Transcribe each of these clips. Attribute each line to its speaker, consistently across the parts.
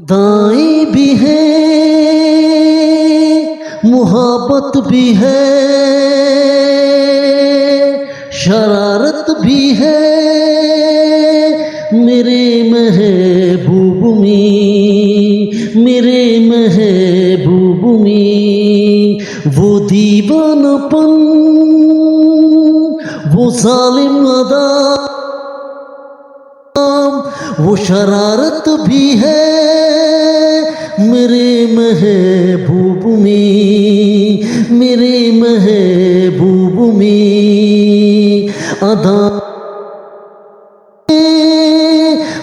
Speaker 1: दाएं भी है मुहब्बत भी है, शरारत भी है मेरे महबूब में, मेरे महबूब में। वो दीवानापन, वो जालिम अदा, वो शरारत भी है मेरे महबूब में, मेरे महबूब में। अदा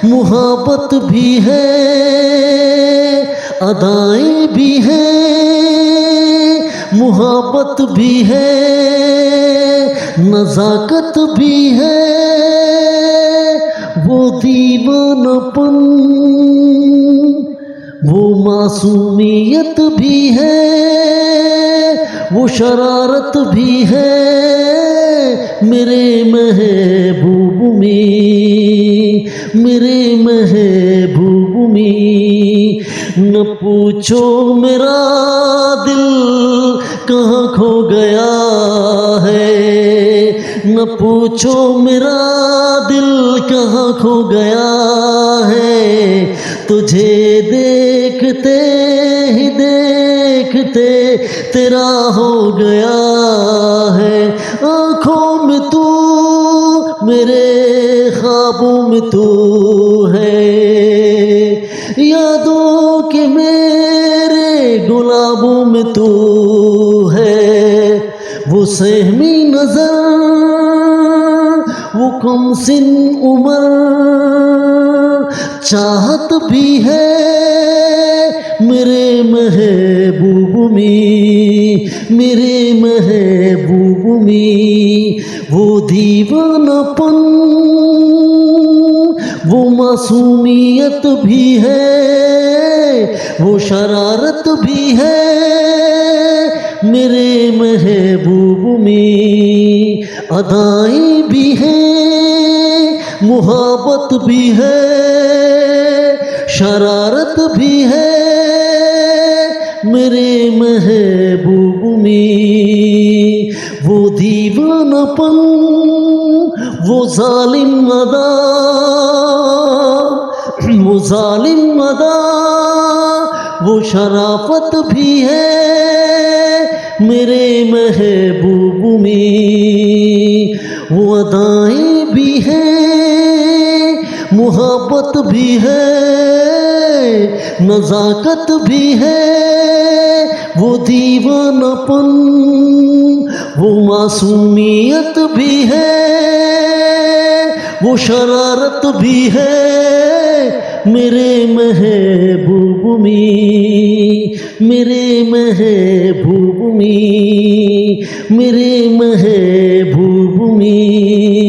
Speaker 1: मुहब्बत भी है, अदाएं भी है, मुहब्बत भी है, नज़ाकत भी है। वो दीवानापन, वो मासूमियत भी है, वो शरारत भी है मेरे महबूब में, मेरे महबूब में। न पूछो मेरा दिल कहाँ खो गया है, न पूछो मेरा दिल कहाँ खो गया है। तुझे देखते ही देखते तेरा हो गया है। आँखों में तू, मेरे ख्वाबों में तू है, यादों के मेरे गुलाबों में तू है। वो सहमी नजर, वो कम सिन उम्र, चाहत भी है मेरे महबूब में, मेरे महबूब में। वो दीवानापन, वो मासूमियत भी है, वो शरारत भी है मेरे महबूब में। अदाएं भी है, मुहब्बत भी है, शरारत भी है मेरे महबूब में। वो दीवानापन, वो जालिम अदा, वो जालिम अदा, वो शराफत भी है मेरे महबूब में। वो अदाएं भी है, मुहब्बत भी है, नज़ाकत भी है। वो दीवानापन, वो मासूमियत भी है, वो शरारत भी है मेरे महबूब में, मेरे महबूब में, मेरे महबूब में।